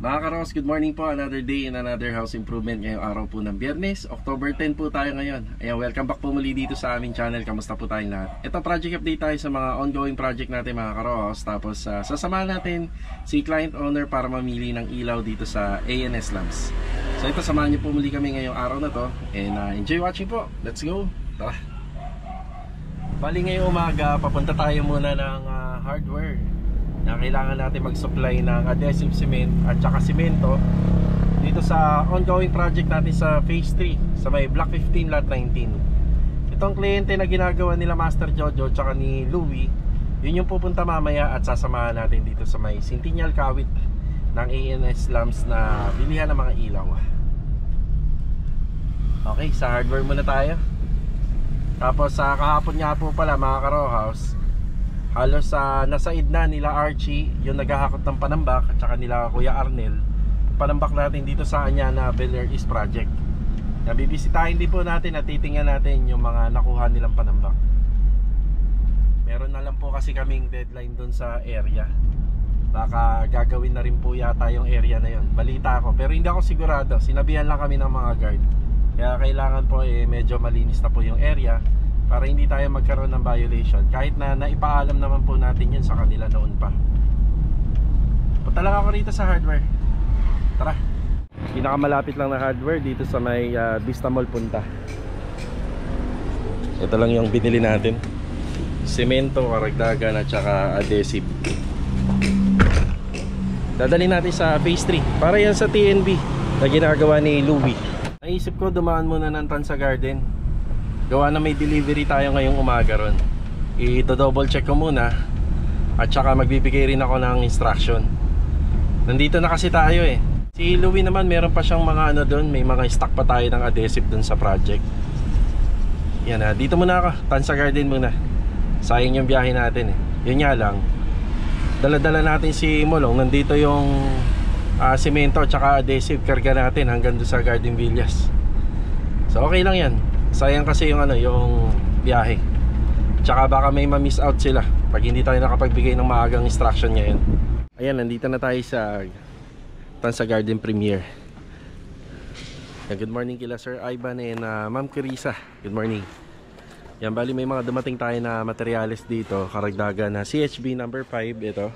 Mga karos, good morning po. Another day in another house improvement ngayong araw po ng Biyernes. October 10 po tayo ngayon. Ayan, welcome back po muli dito sa aming channel. Kamusta po tayong lahat? Ito, project update tayo sa mga ongoing project natin mga karos. Tapos sasamahan natin si client owner para mamili ng ilaw dito sa ANS Lamps. So ito, samahan niyo po muli kami ngayong araw na to. And enjoy watching po. Let's go. Tara. Bali ngayong umaga, papunta tayo muna ng hardware na kailangan natin mag-supply ng adhesive cement at saka simento dito sa ongoing project natin sa phase 3 sa may block 15 lot 19. Itong kliyente na ginagawa nila Master Jojo tsaka ni Louie, yun yung pupunta mamaya at sasamahan natin dito sa may Centennial Kawit ng ANS Lamps na bilihan ng mga ilaw. Okay, sa hardware muna tayo. Tapos sa kahapon nga po pala mga ka-row house, halos nasa idna nila Archie yung naghahakot ng panambak at saka nila Kuya Arnel panambak natin dito sa Anyana Bel Air East Project. Nabibisitahin din po natin at titingnan natin yung mga nakuha nilang panambak. Meron na lang po kasi kaming deadline dun sa area. Baka gagawin na rin po yata yung area na yon. Balita ako pero hindi ako sigurado. Sinabihan lang kami ng mga guard. Kaya kailangan po medyo malinis na po yung area para hindi tayo magkaroon ng violation. Kahit na naipaalam naman po natin yun sa kanila noon pa. Punta lang ako rito sa hardware. Tara. Pinakamalapit lang na hardware dito sa may Vista Mall punta. Ito lang yung binili natin. Semento, karagdagan at saka adhesive. Dadalhin natin sa phase 3. Para yan sa TNB na ginagawa ni Louie. Naisip ko dumaan muna ng Tansa Garden. Gawa na may delivery tayo ngayong umaga ron. I-double check ko muna at saka magbibigay rin ako ng instruction. Nandito na kasi tayo eh. Si Louie naman meron pa siyang mga ano doon. May mga stock pa tayo ng adhesive doon sa project. Yan na, dito muna ako. Tansa Garden muna. Sayang yung biyahe natin eh. Yun nga lang, dala-dala natin si Molong. Nandito yung simento at saka adhesive. Karga natin hanggang doon sa Garden Villas. So okay lang yan. Sayang kasi yung yung biyahe. Tsaka baka may ma-miss out sila pag hindi tayo nakapagbigay ng maagang instruction ngayon. Ayan, nandito na tayo sa Tansa Garden Premier. Good morning kila Sir Ivan and Ma'am Carissa. Good morning. Yan, bali may mga dumating tayo na materyales dito. Karagdagan na CHB number 5. Ito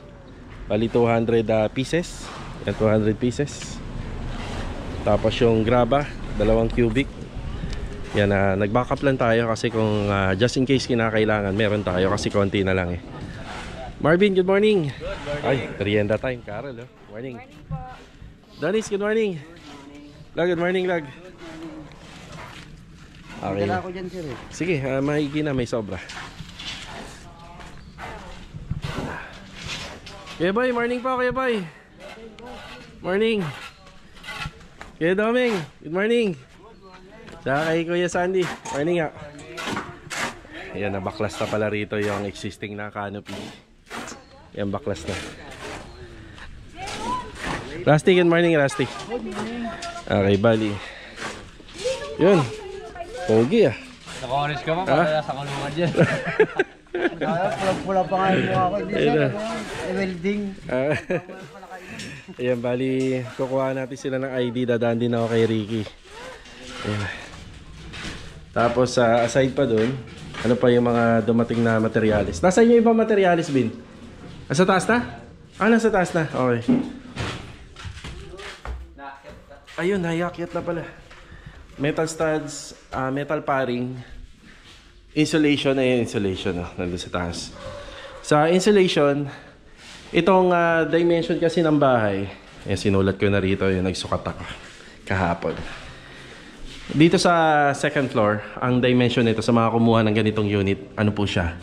bali 200 pieces. Yan, 200 pieces. Tapos yung graba 2 cubic. Yan, nag-backup lang tayo kasi kung just in case kinakailangan, meron tayo kasi konti na lang eh. Marvin, good morning. Good morning. Ay, merienda time, Carol. Oh. Morning. Morning po. Donis, good morning. Lag, good morning, Lag. Okay. Dala ko dyan, sir. Sige, maigi na, may sobra. Kuya Boy, morning po, Kuya Boy. Morning. Kuya Doming, good morning. Saka kay Kuya Sandy, morning nga. Ayan, nabaklas na pala rito yung existing na canopy. Ayan, baklas na. Rusty, good morning Rusty. Okay, bali. Yun, pogi ah. Naka-orange ka ba? Para sa kulungan dyan. Pula pa nga yung mukha ko. Hindi siya welding. Ayan, bali, kukuha natin sila ng ID. Dadaan din ako kay Ricky. Ayan. Tapos aside pa dun, ano pa yung mga dumating na materialis? Nasaan yung ibang materialis, Bin? Nasa taas na? Nasa taas na. Okay. Ayun, nayakyat na pala. Metal studs, metal paring, insulation. Ayun, insulation. Nandun sa taas. Sa insulation, itong dimension kasi ng bahay, sinulat ko na rito, yung nagsukat ako kahapon. Dito sa second floor, ang dimension nito sa mga kumuha ng ganitong unit, ano po siya?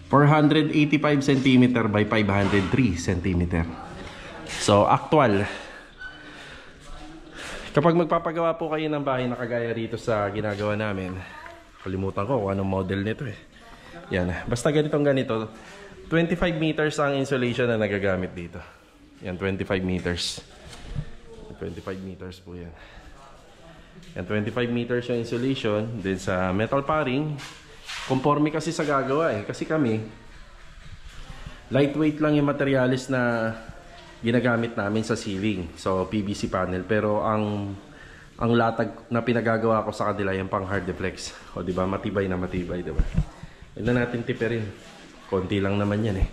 485 cm by 503 cm. So, actual. Kapag magpapagawa po kayo ng bahay na kagaya rito sa ginagawa namin, kalimutan ko kung anong model nito eh. Yan, basta ganito, 25 meters ang insulation na nagagamit dito. Yan, 25 meters. 25 meters po yan. Yan, 25 meters yung insulation. Then sa metal paring, conforme kasi sa gagawa eh. Kasi kami, lightweight lang yung materialis na ginagamit namin sa ceiling. So PVC panel, pero ang latag na pinagagawa ko sa kanila yung pang hard deflex. O di ba, matibay na matibay, di ba? Ito natin tiperin. Konti lang naman yan eh.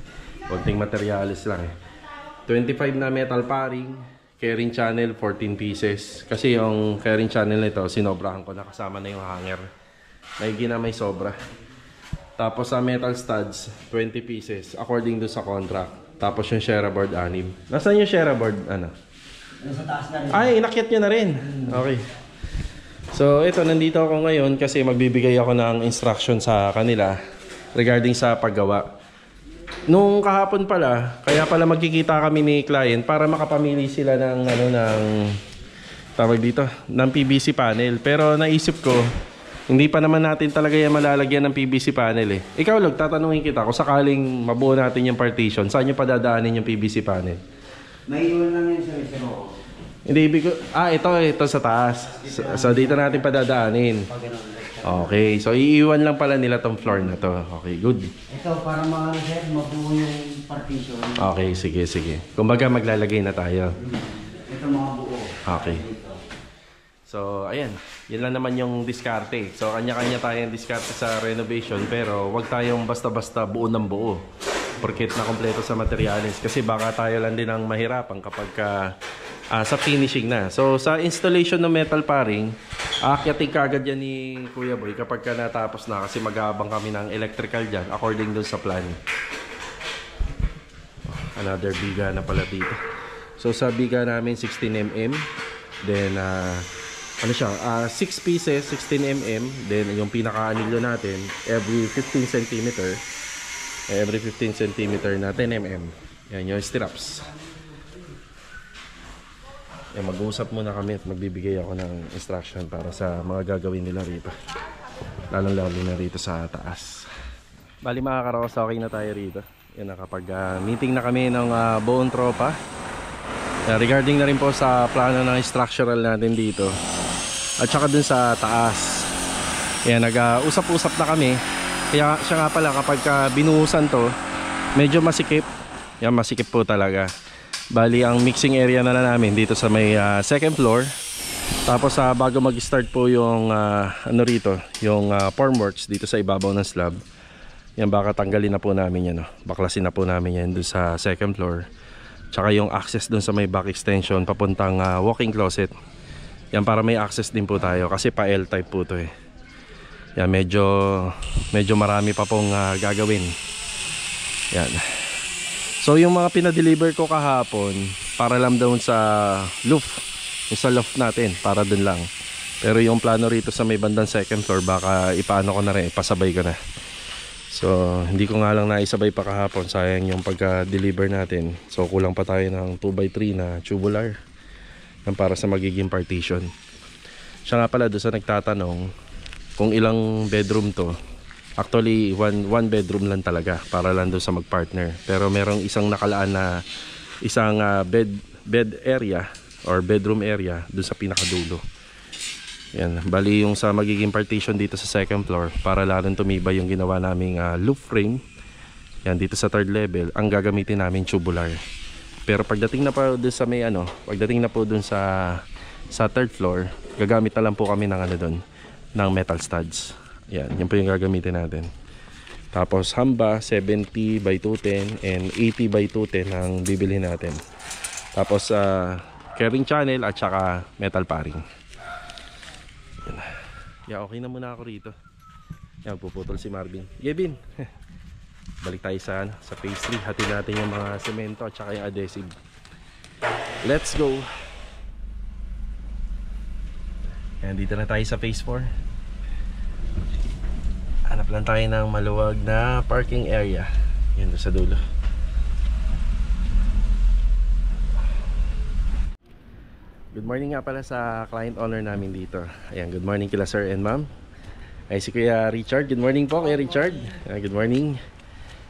Konting materialis lang eh. 25 na metal paring, carrying channel 14 pieces. Kasi yung carrying channel nito sinobrahan ko na, kasama na yung hanger. May sobra. Tapos sa metal studs 20 pieces according do sa contract. Tapos yung Shera board 6. Nasaan yung Shera board? Ano? Sa taas na rin. Ay, inakyat nyo na rin. Okay. So ito, nandito ako ngayon kasi magbibigay ako ng instruction sa kanila regarding sa paggawa. Nung kahapon pala, kaya pala magkikita kami ni client para makapamili sila ng tawag dito, ng PVC panel. Pero naisip ko, hindi pa naman natin talaga yan malalagyan ng PVC panel eh. Ikaw, Log, tatanungin kita kung sakaling mabuo natin yung partition, saan nyo padadaanin yung PVC panel? May iwan lang yun sa pero Hindi ibig ko, ito sa taas. So dito natin padadaanin. pag ganun. Okay, so iiwan lang pala nila tong floor na to. Okay, good. Ito, para mga sir, mabuo yung partition. Okay, sige. Kumbaga maglalagay na tayo. Ito mga buo. Okay. So, ayan. Yan lang naman yung diskarte. So, kanya-kanya tayong diskarte sa renovation. Pero, wag tayong basta-basta buo ng buo. Porket na kompleto sa materials. Kasi baka tayo lang din ang mahirapan kapag sa finishing na. So, sa installation ng metal paring, aakyatin kagad yan ni Kuya Boy kapag natapos na. Kasi mag-aabang kami ng electrical dyan according dun sa plan. Another biga na pala dito. So, sa biga namin 16mm. Then, 6 pieces, 16mm. Then, yung pinaka-anilyo natin, every 15 cm. Every 15 cm na 10mm. Yan yung stirrups. Yan, mag-uusap muna kami at magbibigay ako ng instruction para sa mga gagawin nila rito. Lalong-lalo na rito sa taas. Bali mga karos, okay na tayo rito. Yan, nakapag-meeting na kami ng buong tropa. Regarding na rin po sa plano ng structural natin dito. At saka dun sa taas. Yan, nag-usap-usap na kami. Kaya siya nga pala kapag binuhusan to, medyo masikip. Yan, masikip po talaga. Bali ang mixing area na namin dito sa may second floor. Tapos bago mag-start po yung rito, yung formworks dito sa ibabaw ng slab. Yan, baka tanggalin na po namin yan. Baklasin na po namin yan dun sa second floor. Tsaka yung access dun sa may back extension papuntang walk-in closet. Yan, para may access din po tayo kasi pa L-type po to eh. Yan, medyo marami pa pong gagawin. Yan. So yung mga pinadeliver ko kahapon para lang doon sa loft, yung sa loft natin, para doon lang. Pero yung plano rito sa may bandang second floor, baka ipaano ko na rin, ipasabay ko na. So hindi ko nga lang naisabay pa kahapon, sayang yung pagka-deliver natin. So kulang pa tayo ng 2x3 na tubular yung para sa magiging partition. Siya nga pala doon sa nagtatanong kung ilang bedroom to. Actually, one bedroom lang talaga para lang doon sa magpartner. Pero merong isang nakalaan na isang bed area or bedroom area doon sa pinakadulo. Yan, bali yung sa magiging partition dito sa second floor para lalong tumibay yung ginawa naming roof frame. Yan, dito sa third level, ang gagamitin namin tubular. Pero pagdating na po doon sa may pagdating na po doon sa third floor, gagamit na lang po kami ng doon, ng metal studs. Yan, yun po yung gagamitin natin. Tapos hamba 70 by 210 and 80 by 210 ang bibili natin. Tapos carrying channel at saka metal paring. Yan. Yeah, okay na muna ako rito. Yan, puputol si Marvin. Gavin, balik tayo sa phase 3. Hati natin yung mga semento at saka yung adhesive. Let's go. Yan, dito na tayo sa phase 4. Hanap lang tayo ng maluwag na parking area. Yan doon sa dulo. Good morning nga pala sa client owner namin dito. Ayan, good morning kila sir and ma'am. Ay si Kuya Richard. Good morning po Kuya Richard. Good morning.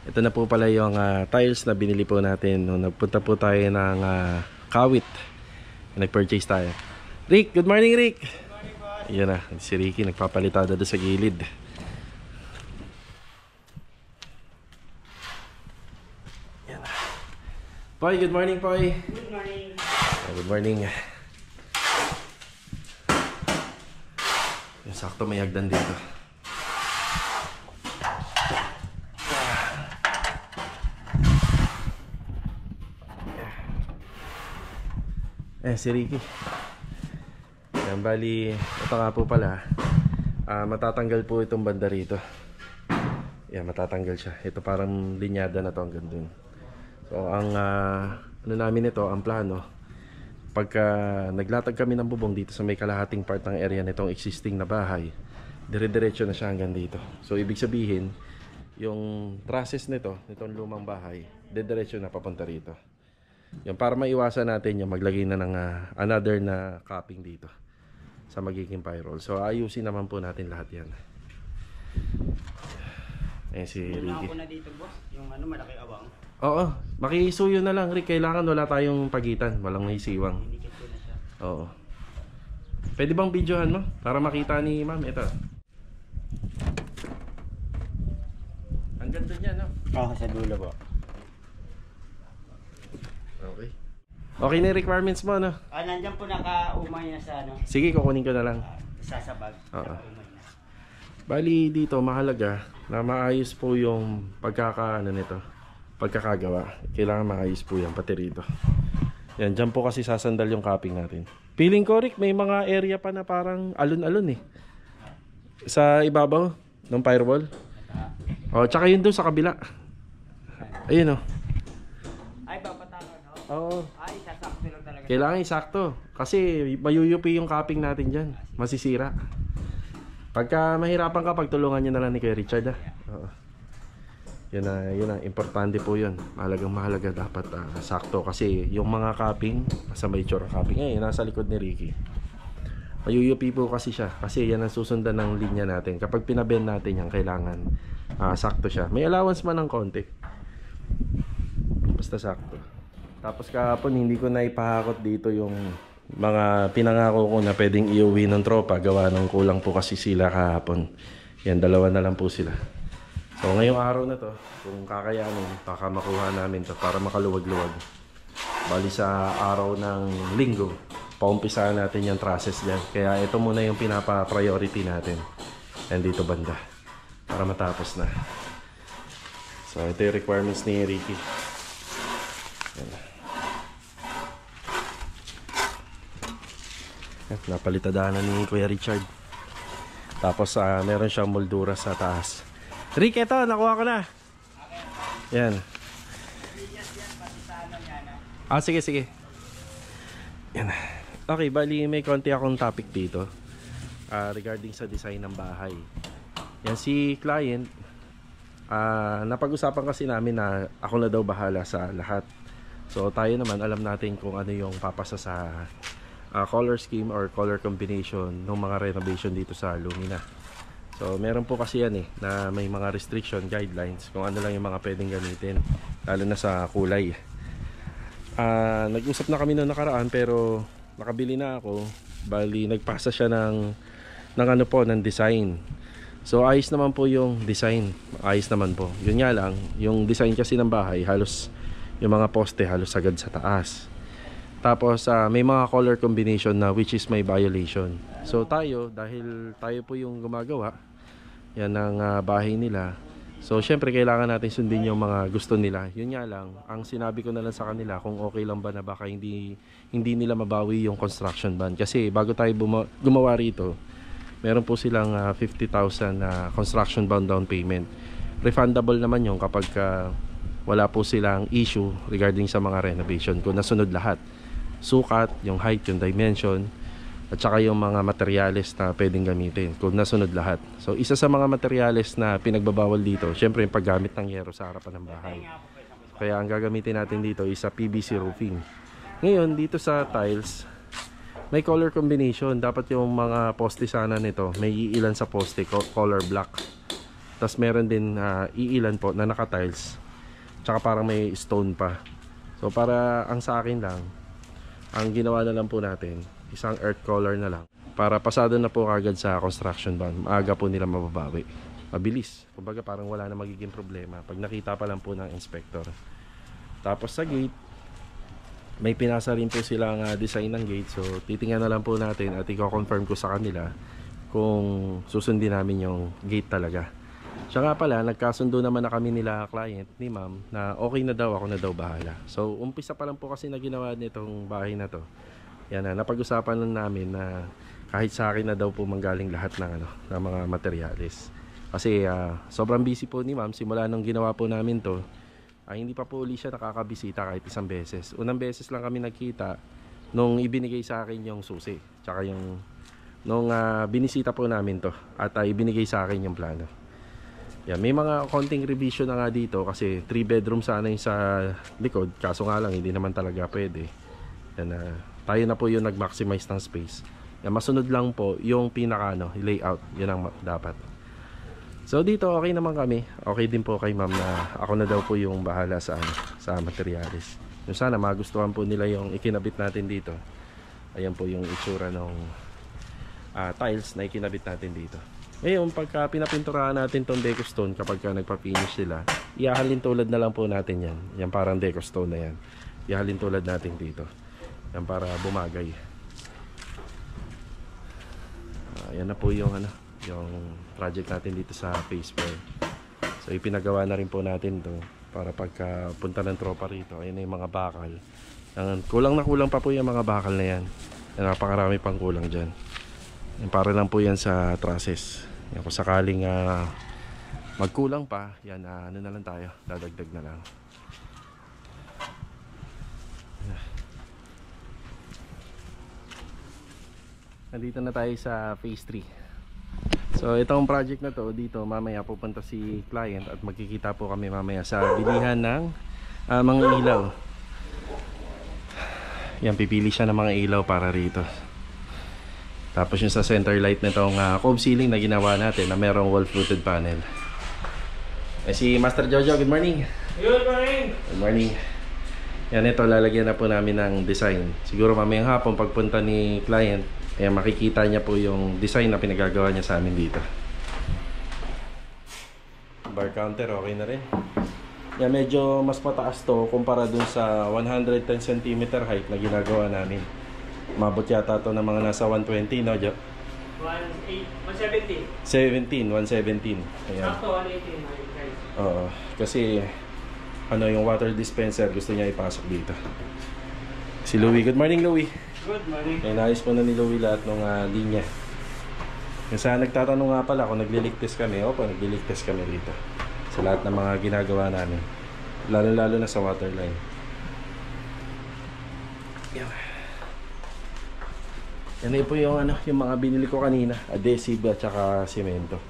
Ito na po pala yung tiles na binili po natin nung nagpunta po tayo ng Kawit. Nag-purchase tayo. Rick, good morning Rick. Yan na, si Ricky nagpapalitada doon sa gilid. Poy, good morning, Poy. Good morning. Good morning. Yung sakto may hagdan dito. Si Ricky. Yan, bali, ito nga po pala. Matatanggal po itong banda rito. Yan, matatanggal siya. Ito parang linyada na to hanggang dun. So, ang ano namin ito, ang plano, pagka naglatag kami ng bubong dito sa may kalahating part ng area nitong existing na bahay, dire-diretso na siya hanggang dito. So, ibig sabihin, yung trusses nitong lumang bahay, dire-diretso na papunta rito. Yan, para maiwasan natin yung maglagay na ng another na capping dito sa magiging pie-roll. So, ayusin naman po natin lahat yan. Si Ricky. Ako na dito, boss. Yung ano, malaki awang. Oo, makisuyo na lang, Rick. Kailangan wala tayong pagitan. Walang naisiwang. Indicate ko na siya. Oo. Pwede bang videohan mo? Para makita ni ma'am. Ito. Ang ganda niya, no? Oo, sa dulo po. Okay. Okay na yung requirements mo, no? Nandyan po naka-umay na sa ano. Sige, kukunin ko na lang. Sasabag. Oo. Naka-umay na. Bali dito, mahalaga na maayos po yung pagkakagawa. Kailangan maayos po yan, pati rito. Yan, dyan po kasi sasandal yung capping natin. Feeling ko, Rick, may mga area pa na parang alon-alon eh. Sa ibabaw ng firewall. O, tsaka yun doon sa kabila. Ayun o. Ay, papatangan, no? Oo. Ay, sasakto lang talaga. Kailangan isakto. Kasi mayuyupi yung capping natin dyan. Masisira. Pagka mahirapan ka, pagtulungan nyo na lang ni Kuya Richard. Oo. Yun na, importante po yun. Mahalaga dapat sakto. Kasi yung mga capping, sa may tsura capping, nasa likod ni Ricky. Mayuyupi po kasi siya. Kasi yan ang susundan ng linya natin. Kapag pinabend natin yan, kailangan sakto siya. May allowance man ng konti. Basta sakto. Tapos kahapon, hindi ko na ipahakot dito yung mga pinangako ko na pwedeng iuwi ng tropa. Gawa ng kulang po kasi sila kahapon. Yan, 2 na lang po sila. So ngayong araw na to, kung kakayanin, baka makuha namin to para makaluwag-luwag. Bali sa araw ng linggo, paumpisahan natin yung trusses dyan. Kaya ito muna yung pinapa-priority natin. And dito banda. Para matapos na. So ito yung requirements ni Ricky. Yan. Napalitadahan na ni Kuya Richard. Tapos meron siyang moldura sa taas. Rick, eto, nakuha ko na. Yan. Sige. Yan. Okay, bali may konti akong topic dito regarding sa design ng bahay. Yan, si client, napag-usapan kasi namin na ako na daw bahala sa lahat. So tayo naman, alam natin kung ano yung papasa sa color scheme or color combination ng mga renovation dito sa Lumina. So meron po kasi yan na may mga restriction guidelines kung ano lang yung mga pwedeng gamitin, lalo na sa kulay. Nag-usap na kami noong nakaraan pero nakabili na ako. Bali nagpasa siya ng design. So ayos naman po yung design. Ayos naman po. Yun nga lang, yung design kasi ng bahay, halos yung mga poste halos sagad sa taas. Tapos may mga color combination na which is may violation. So tayo, dahil tayo po yung gumagawa yan ng bahay nila, so syempre kailangan natin sundin yung mga gusto nila. Yun nga lang, ang sinabi ko na lang sa kanila kung okay lang ba na baka hindi nila mabawi yung construction ban. Kasi bago tayo gumawa rito, meron po silang 50,000 na construction bond down payment. Refundable naman yung kapag wala po silang issue regarding sa mga renovation kung nasunod lahat. Sukat, yung height, yung dimension, at saka yung mga materyales na pwedeng gamitin kung nasunod lahat. So isa sa mga materyales na pinagbabawal dito, syempre yung paggamit ng yero sa harapan ng bahay. Kaya ang gagamitin natin dito is sa PVC roofing. Ngayon dito sa tiles, may color combination. Dapat yung mga poste sana nito, may iilan sa poste color black. Tapos meron din iilan po na naka-tiles, tsaka parang may stone pa. So para ang sa akin lang, ang ginawa na lang po natin, isang earth color na lang para pasado na po kagad sa construction ban. Maaga po nila mababawi, mabilis, kumbaga parang wala na magiging problema pag nakita pa lang po ng inspector. Tapos sa gate, may pinasa rin po silang design ng gate. So titingnan na lang po natin at i-confirm ko sa kanila kung susundin namin yung gate talaga. Siya nga pala, nagkasundo naman na kami nila client ni ma'am na okay na daw, ako na daw bahala. So umpisa pa lang po kasi na ginawa nitong bahay na to. Yan na, napag-usapan lang namin na kahit sa akin na daw po manggaling lahat ng, ng mga materyales. Kasi sobrang busy po ni ma'am simula nung ginawa po namin to. Hindi pa po uli siya nakakabisita kahit isang beses. Unang beses lang kami nagkita nung ibinigay sa akin yung susi. Tsaka yung nung binisita po namin to at ibinigay sa akin yung plano. Yan, may mga konting revision na nga dito kasi 3 bedroom sana yung sa likod. Kaso nga lang hindi naman talaga pwede. Yan, tayo na po yung nag-maximize ng space. Yan, masunod lang po yung pinaka layout. Yun ang dapat. So dito okay naman kami. Okay din po kay ma'am na ako na daw po yung bahala sa materials. Yung sana magustuhan po nila yung ikinabit natin dito. Ayan po yung itsura ng tiles na ikinabit natin dito. Ngayon pagka pinapinturahan natin tong deco stone, kapag nagpa-finish sila, ihahalin tulad na lang po natin yan. Yan parang deco stone na yan. Ihahalin tulad natin dito. Yan para bumagay. Yan na po yung yung project natin dito sa phase 4. So ipinagawa na rin po natin to para pagka punta ng tropa rito. Ayan na yung mga bakal. Kulang na kulang pa po yung mga bakal na yan. Napakarami pang kulang dyan. Yan, para lang po yan sa trusses. Yan, kung sakaling magkulang pa, yan ano na lang tayo, dadagdag na lang. Nandito na tayo sa phase 3. So itong project na to, dito mamaya pupunta si client at magkikita po kami mamaya sa bilihan ng mga ilaw. Yan, pipili siya ng mga ilaw para rito. Tapos yung sa center light nitong cove ceiling na ginawa natin na merong wall fluted panel. Si Master Jojo, good morning. Good morning. Good morning. Yan, ito lalagyan na po namin ng design. Siguro mamayang hapon pagpunta ni client, makikita niya po yung design na pinagagawa niya sa amin dito. Bar counter okay na rin. Yan, medyo mas mataas to kumpara dun sa 110 cm height na ginagawa namin. Mabot yata to ng mga nasa 120, no, Jo? 117. 117. Ayan. Sakto, 118. Oo, kasi yung water dispenser gusto niya ipasok dito. Si Louie, good morning Louie. Good morning. Naayos po na ni Louie lahat ng linya. Yung sa nagtatanong nga pala kung nagliligtas kami, opo, nagliligtas kami dito sa lahat ng mga ginagawa namin, lalo na sa water line. Yan po yung yung mga binili ko kanina, adhesive at saka semento.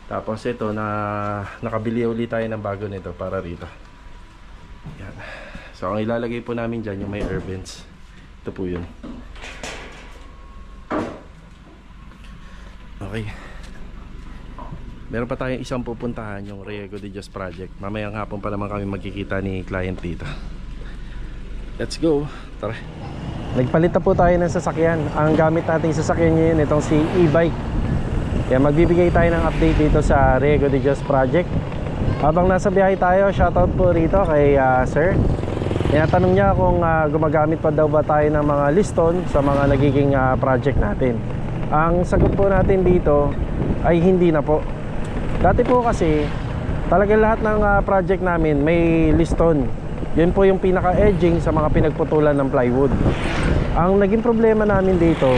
Tapos ito nakabili ulit tayo ng bago nito para rito. Yan. So ang ilalagay po namin diyan yung may air vents. Ito po yun. Okay. Meron pa tayong isang pupuntahan, yung Riego de Dios project. Mamayang hapon pa naman kami magkikita ni client dito. Let's go. Tara. Nagpalit na po tayo ng sasakyan. Ang gamit nating sasakyan ngayon itong si e-bike. Kaya magbibigay tayo ng update dito sa Riego de Dios project. Habang nasa biyahe tayo, shoutout po rito kay sir. Tinatanong niya kung gumagamit pa daw ba tayo ng mga liston sa mga nagiging project natin. Ang sagot po natin dito ay hindi na po. Dati po kasi talagang lahat ng project namin may liston. Yun po yung pinaka-edging sa mga pinagputulan ng plywood. Ang naging problema namin dito,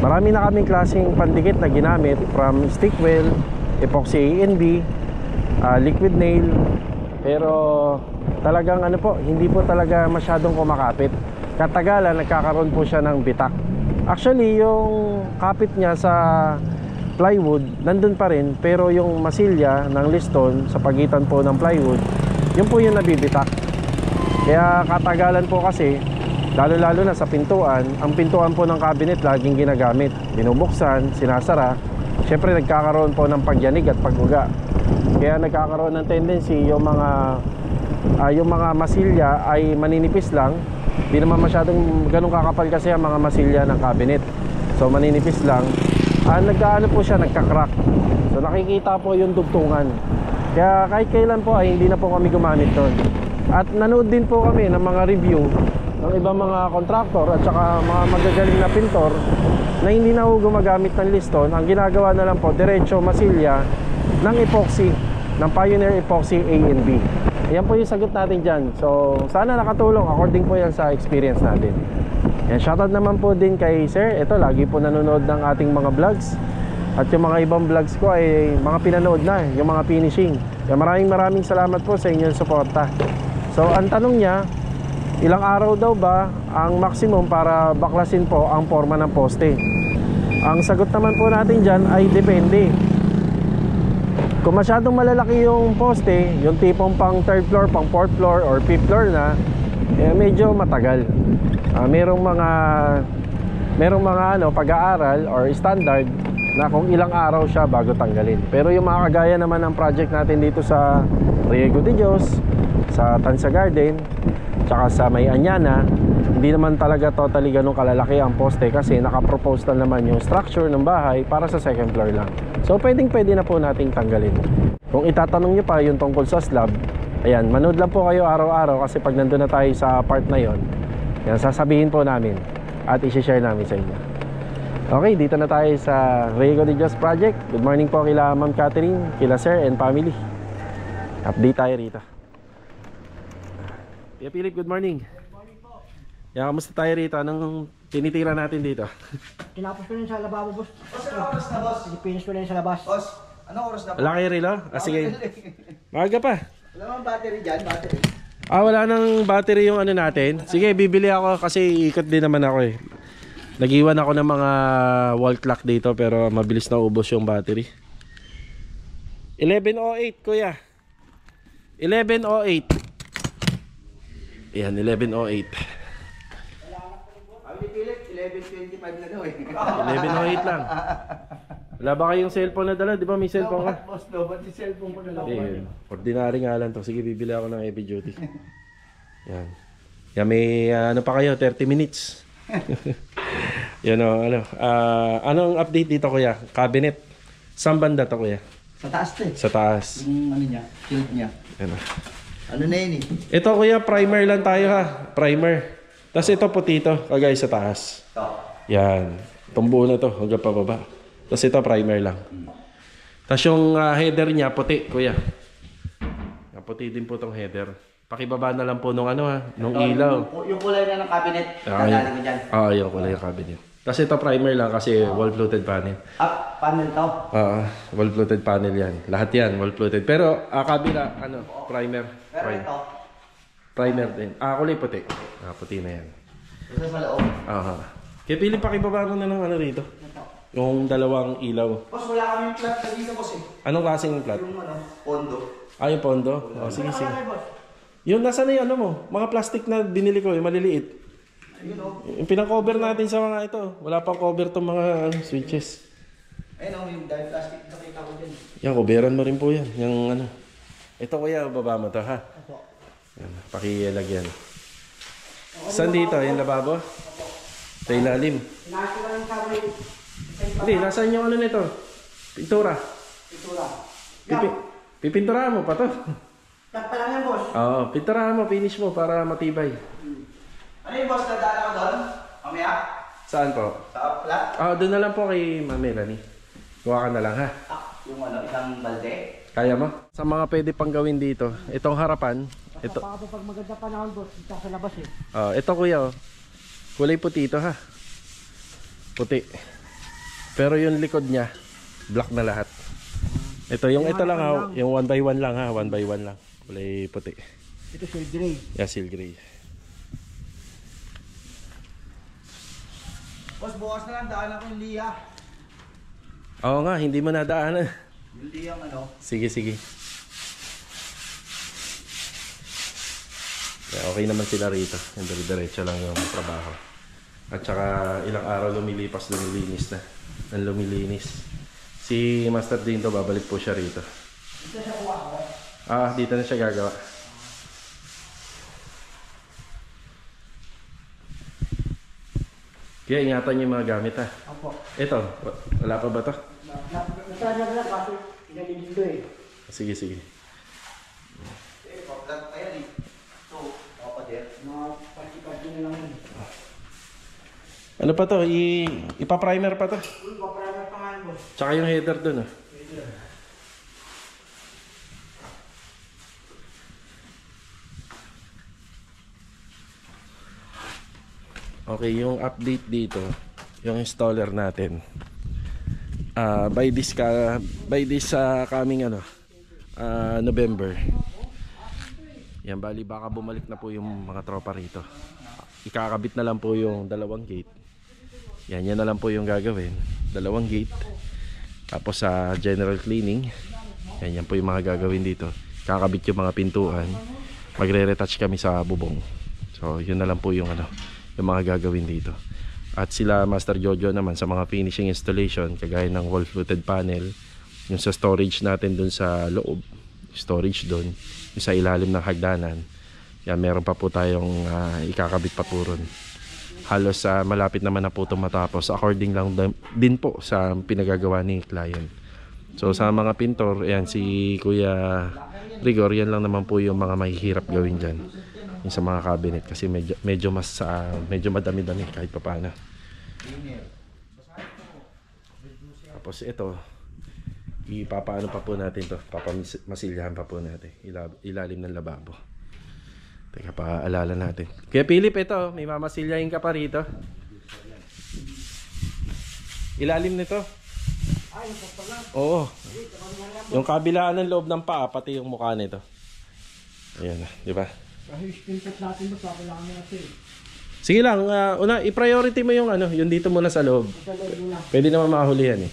marami na kaming klaseng pandikit na ginamit, from stick weld, epoxy A&B, liquid nail. Pero talagang hindi po talaga masyadong kumakapit. Katagalan nagkakaroon po siya ng bitak. Actually yung kapit niya sa plywood nandun pa rin, pero yung masilya ng liston sa pagitan po ng plywood, yun po yung nabibitak. Kaya katagalan po kasi, lalo na sa pintuan, ang pintuan po ng cabinet laging ginagamit, binubuksan, sinasara. Syempre nagkakaroon po ng pagyanig at pagbuga. Kaya nagkakaroon ng tendency yung mga masilya ay maninipis lang. Hindi naman masyadong ganun kakapal kasi ang mga masilya ng cabinet. So maninipis lang. Nagkaano po siya, nagka-crack. So nakikita po yung dugtungan. Kaya kahit kailan po ay hindi na po kami gumamit doon. At nanood din po kami ng mga review ng ibang mga kontraktor at saka mga magagaling na pintor na hindi na ho gumagamit ng liston. Ang ginagawa na lang po, diretso masilya ng epoxy, ng Pioneer Epoxy A and B. Yan po yung sagot natin dyan. So sana nakatulong, according po yan sa experience natin. Yan, shoutout naman po din kay Sir. Ito, lagi po nanonood ng ating mga vlogs. At yung mga ibang vlogs ko ay mga pinanood na, yung mga finishing. Yan, maraming salamat po sa inyong suporta. So ang tanong niya, ilang araw daw ba ang maximum para baklasin po ang forma ng poste? Ang sagot naman po natin dyan ay depende. Kung masyadong malalaki yung poste, yung tipong pang 3rd floor, pang 4th floor or 5th floor na, medyo matagal. Merong mga pag-aaral or standard na kung ilang araw siya bago tanggalin. Pero yung mga kagaya naman ng project natin dito sa Riego de Dios, sa Tanza Garden, tsaka sa May Anyana, hindi naman talaga totally ganun kalalaki ang poste kasi nakapropose na naman yung structure ng bahay para sa 2nd floor lang. So pwede na po nating tanggalin. Kung itatanong nyo pa yung tungkol sa slab, ayan, manood lang po kayo araw-araw kasi pag nandun na tayo sa part na yon, yan, sasabihin po namin at isi-share namin sa inyo. Okay, dito na tayo sa Riego de Dios project. Good morning po kila Ma'am Catherine, kila Sir and family. Update tayo rito. Kuya Philip, good morning. Good morning po. Yan, kamusta tayo rito? Anong tinitira natin dito? Tinapos ko rin sa lababo, boss. Boss, anong oras na, boss? Pinipinis ko rin sa labas. Boss, anong oras na? Wala kayo rilo? Sige. Maaga pa. Wala mang battery dyan, battery. Wala nang battery yung ano natin. Sige, bibili ako kasi ikot din naman ako eh. Nag-iwan ako ng mga wall clock dito pero mabilis na ubos yung battery. 11:08 kuya. 11:08. Yan, 11:08. Ang Philip, 11:25 na daw eh. 11:08 lang. Wala ba kayong cellphone na dala? Di ba may cellphone ka? Boss, no, ba't yung cellphone pa na lang? Ordinary nga lang to. Sige, bibili ako ng heavy duty. Yan. Yan, may ano pa kayo, 30 minutes. Yan o, anong update dito kuya? Cabinet. Saan banda to kuya? Sa taas to eh. Sa taas. Yung ano niya, shield niya. Ano? Ano na yun eh? Ito kuya, primer lang tayo ha. Primer. Tapos ito puti ito, kagaya sa taas. Ito. Yan. Itong buo na to, hanggang pababa. Tapos ito, primer lang. Tapos yung header niya, puti kuya. Puti din po itong header. Pakibaba na lang po nung ano ha, nung ilaw. Yung kulay na ng cabinet, Ah, dadali ko dyan. yung kulay yung cabinet. Tapos ito primer lang kasi wall-fluted panel. Panel to. Wall-fluted panel yan. Lahat yan, wall-fluted. Pero kabila, primer. Pero ito, Primer din. Kulay puti. Puti na yan. ito sa loob. Kaya pili pakibaba mo na ng ano rito. Yung dalawang ilaw. Boss, wala kaming plat na dito, boss eh. Anong klaseng plat? Yung ano, pondo. Yung pondo? Sige, sige. Yung nasa na yung ano mo? Mga plastic na binili ko, yung maliliit. Ayun o. Yung pinang-cover natin sa mga ito. Wala pang cover tong mga switches. Ayun o, yung dahil plastic nakita ko dyan. Yan, coveran mo rin po yan. Yung ano. Ito kuya, baba mo to ha. Yan, pakilagyan. Saan dito? Yung lababo? Sa ilalim. Inaas ko lang sa may Hindi, nasaan yung ano nito? Pintura. pintura. Pipinturahan mo pa to. Tat pa lang yan, boss. Oo, pinturahan mo, finish mo para matibay. Ano yung boss, nadaan ako doon? Mamaya? Saan po? Sa plat? Doon na lang po kay Ma'am Melanie. Kuha ka na lang ha. Yung ano, isang balde. Kaya mo? Sa mga pwede pang gawin dito, itong harapan, ito. Baka po pag maganda panahon, boss, dito sa labas eh. Ito kuya, kulay puti ito ha. Puti. Pero yung likod niya, black na lahat. Ito lang ha, yung 1 by 1 lang ha, 1 by 1 lang. Kulay puti. Ito shade gray. Yeah, seal gray. Boss, bukas na lang, daan ako yung liya. Oo nga, hindi mo nadaanan. Yung liyang ano. Sige, sige. Okay naman sila rito. Yung diretso lang yung trabaho. At saka ilang araw lumilipas, lumilinis na. Nang lumilinis. Si Master Dinto, babalik po siya rito. Dito siya kuha. Dito na siya gagawa. Kaya ingatan niyo yung mga gamit ha. Opo. Ito, wala pa ba to? Nasaan na lang, kasi pinalilin ko eh. Sige, sige. Pa-plat pa yan eh. So, papader. Mga pasikad na lang yun. Ano pa to? Ipa-primer pa to. Uy, paprimer pa nga yun, boss. Tsaka yung header dun ah. Okay, yung update dito, yung installer natin. By this coming November. Yan, bali baka bumalik na po yung mga tropa rito. Ikakabit na lang po yung dalawang gate. Yan na lang po yung gagawin. Dalawang gate. Tapos sa general cleaning, yan po yung mga gagawin dito. Kakabit yung mga pintuan. Magre-retouch kami sa bubong. So yun na lang po yung yung mga gagawin dito. At sila Master Jojo naman sa mga finishing installation, kagaya ng wall fluted panel, yung sa storage natin dun sa loob, storage dun, yung sa ilalim ng hagdanan. Yan, meron pa po tayong ikakabit pa po ron. Halos malapit naman na po itong matapos, according lang din po sa pinagagawa ni client. So sa mga pintor, ayan, si Kuya Rigor, yan lang naman po yung mga mahihirap gawin dyan, yung sa mga cabinet, kasi medyo madami-dami kahit pa paano. Tapos ito, ipapaano pa po natin to, papamasilyahan pa po natin ilalim ng lababo. Teka, paalala natin. Kaya Philip, ito, may mamasilyahin ka pa rito. Ilalim nito. Ay, ito pala. Oo. Yung kabilaan ng loob ng paa, pati yung mukha nito. Ayan, di ba? Kasi spintot natin mo, sa kailangan na ito eh. Sige lang, i-priority mo yung yung dito muna sa loob. Sa loob muna. Pwede naman makahulihan eh.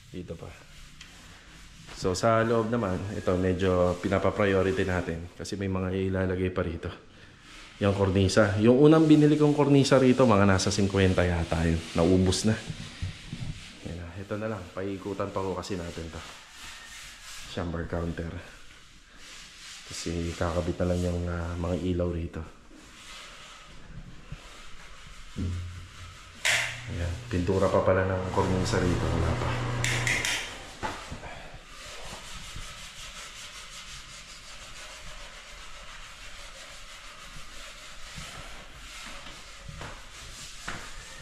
Dito pa. So sa loob naman, ito medyo pinapa-priority natin kasi may mga ilalagay pa rito. Yung kornisa. Yung unang binili kong kornisa rito, mga nasa 50 yata yun. Naubos na. Yan, ito na lang. Paikutan pa ko kasi natin to. Chamber counter. Kasi kakabit na lang yung mga ilaw rito. Ayan. Pintura pa pala ng kornisa rito. Wala pa.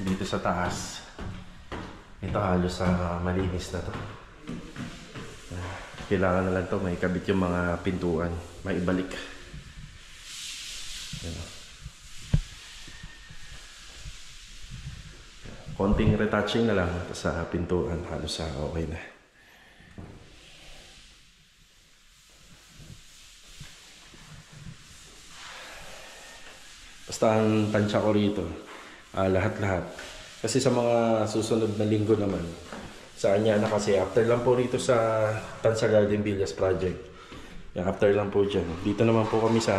Dito sa taas, ito halos malinis na to. Kailangan na lang to may kabit yung mga pintuan, may ibalik. Konting retouching na lang sa pintuan, halos okay na. Basta ang tansya ko rito, lahat-lahat. Kasi sa mga susunod na linggo naman, sa Anyana kasi, after lang po rito sa Tansa Garden Villas Project. Yung after lang po dyan. Dito naman po kami sa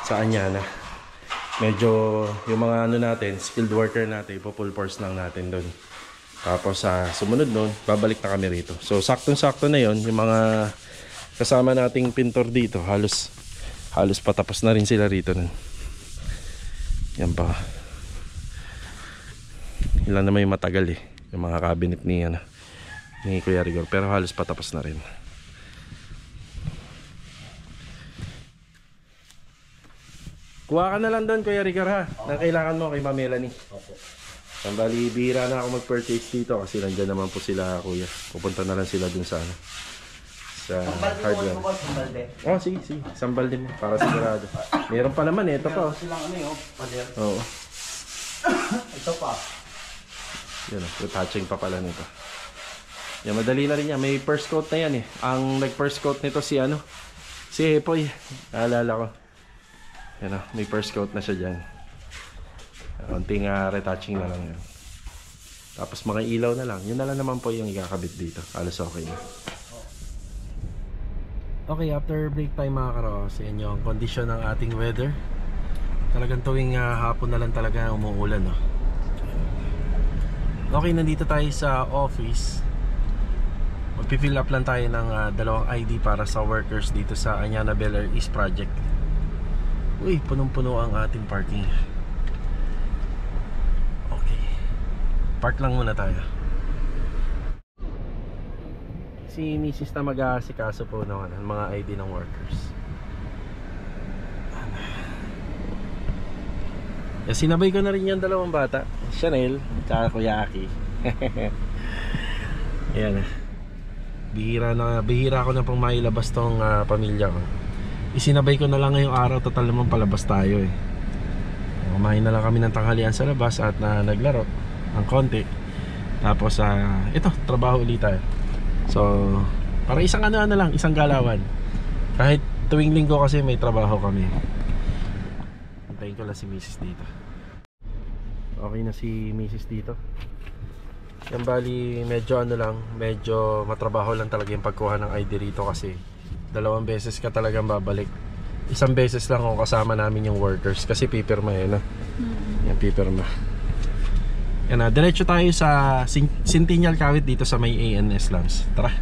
sa Anyana. Medyo yung mga natin, skilled worker natin, full force lang natin doon. Tapos sa sumunod noon, babalik na kami rito. So saktong-sakto na yon, yung mga kasama nating pintor dito, halos patapos na rin sila rito nun. Yan pa. Ilan naman yung matagal yung mga cabinet ni Kuya Rigor, pero halos patapos na rin. Kuha ka na lang doon, Kuya Rigor, ha? Nang kailangan mo kay Ma'am Melanie. Opo. Sambali, bihira na ako mag-purchase dito kasi nandiyan naman po sila, Kuya. Pupunta na lang sila dun sa Sambalde hardware. mo ba? Sambalde? Oh, sige. Sambal din mo para sigurado. Meron pa naman, ito pa. Silang pader. Oo. Ito pa. Yan, retouching pa pala nito. Yan, madali na rin yan. May first coat na yan eh. Ang nag-first coat nito si Hepoy. Naalala ko. Yan, may first coat na siya dyan. Konting retouching na lang yan. Tapos mga ilaw na lang. Yun na lang naman po yung ikakabit dito. Halos okay na. Okay, after break time mga karos, yan yung kondisyon ng ating weather. Talagang tuwing hapon na lang talaga umuulan, no? Okay, nandito tayo sa office. Magpifill up lang tayo ng dalawang ID para sa workers dito sa Anyana Bel Air East Project. Uy, punong-puno ang ating parking. Okay, park lang muna tayo. Si Mrs. na mag-aasikaso po ng mga ID ng workers. Sinabay ko na rin yung dalawang bata, Chanel at Kuya Aki. Ayan. Bihira ko na pong mailabas tong pamilya ko. Isinabay ko na lang ngayong araw, total naman palabas tayo eh. Kumain na lang kami ng tanghalian sa labas at naglaro ng konti. Tapos ito, trabaho ulit tayo. So, para isang ano lang, isang galawan. Kahit tuwing linggo kasi may trabaho kami. Antayin ko lang si Mrs. dito. Okay na si Mrs. dito. Yan bali medyo ano lang, medyo matrabaho lang talaga yung pagkuha ng ID rito kasi 2 beses ka talagang babalik. 1 beses lang kung kasama namin yung workers kasi pipirma yan. Yan pipirma. Yan na, diretso tayo sa Centennial Kawit dito sa may ANS Slums. Tara.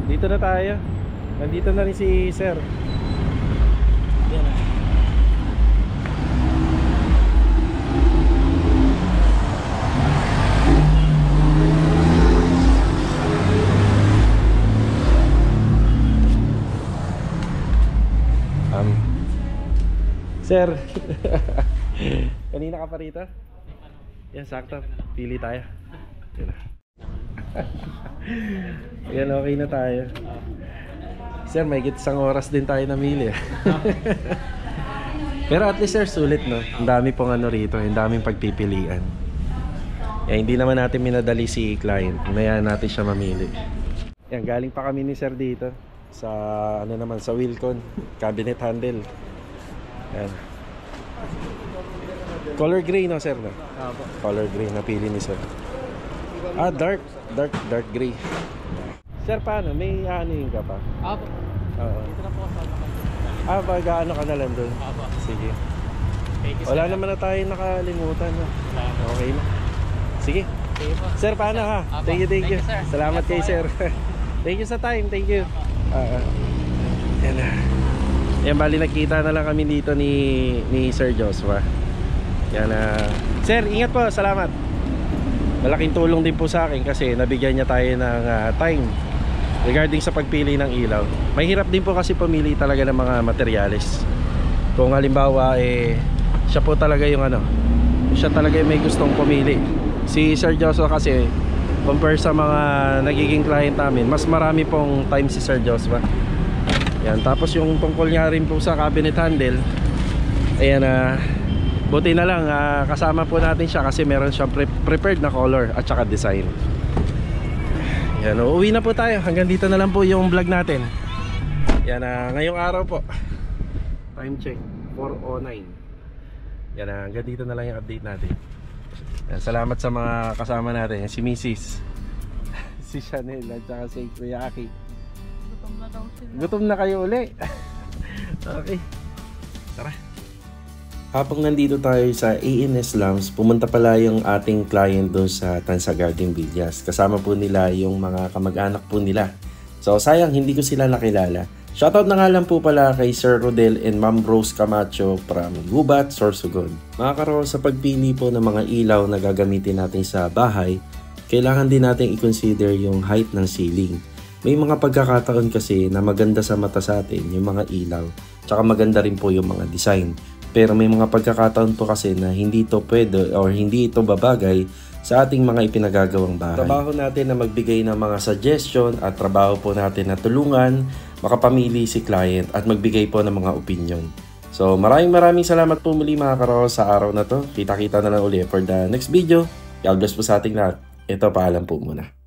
Dito na tayo. Nandito na rin si Sir. Yan na. Sir. Kanina ka pa rito? Yan, sakto. Pili tayo. Yan na. Yan, okay na tayo. Sir, may isang oras din tayo namili. Pero at least sir, sulit no. Ang dami pong ano rito, ang daming pagpipilian. Yan, hindi naman natin minadali si client. Hinayaan natin siya mamili. Yan, galing pa kami ni sir dito sa ano naman, sa Wilcon cabinet handle. Yan. Color gray no sir no? Color gray napili ni sir. Dark gray. Sir, paano? May aanuhin ka pa? Apo. Oo. Ito na po sa Mag-ano ka na lang doon? Apo. Sige. Thank you, Wala sir. naman na tayo nakalimutan no? Okay na. Sige. Sige po. Sir, paano ha? Apo. Thank you. Thank you, sir. Salamat Ingat kay po sir. Thank you sa time. Thank you. Yan na. Yan, bali nakita na lang kami dito ni Sir Joshua. Yan na. Sir, ingat po. Salamat. Malaking tulong din po sa akin kasi nabigyan niya tayo ng time regarding sa pagpili ng ilaw. Mahirap din po kasi pumili talaga ng mga materyales. Kung halimbawa siya po talaga yung siya talaga yung may gustong pumili. Si Sir Joshua kasi compare sa mga nagiging client namin, mas marami pong time si Sir Joshua. Yan, tapos yung tungkol niya rin po sa cabinet handle, ayan buti na lang kasama po natin siya kasi meron siyang prepared na color at saka design. Yan, uuwi na po tayo. Hanggang dito na lang po yung vlog natin. Yan, ngayong araw po. Time check 4:09. Yan, hanggang dito na lang yung update natin. Yan, salamat sa mga kasama natin. Si Mrs. si Chanel at saka si Kuya Aki. Gutom na daw sila. Gutom na kayo uli. Okay. Tara. Habang nandito tayo sa ANS Slums, pumunta pala yung ating client doon sa Tansa Garden Villas. Kasama po nila yung mga kamag-anak po nila. So sayang hindi ko sila nakilala. Shoutout na nga lang po pala kay Sir Rodel and Ma'am Rose Camacho from Gubat, Sorsogon. Mga karol, sa pagpili po ng mga ilaw na gagamitin natin sa bahay, kailangan din natin i-consider yung height ng ceiling. May mga pagkakataon kasi na maganda sa mata sa atin yung mga ilaw, tsaka maganda rin po yung mga design. Pero may mga pagkakataon po kasi na hindi ito pwede or hindi ito babagay sa ating mga ipinagagawang bahay. Trabaho natin na magbigay ng mga suggestion at trabaho po natin na tulungan, makapamili si client at magbigay po ng mga opinion. So maraming salamat po muli mga karo sa araw na to. Kita-kita na lang ulit for the next video. God bless po sa ating lahat. Ito, paalam po muna.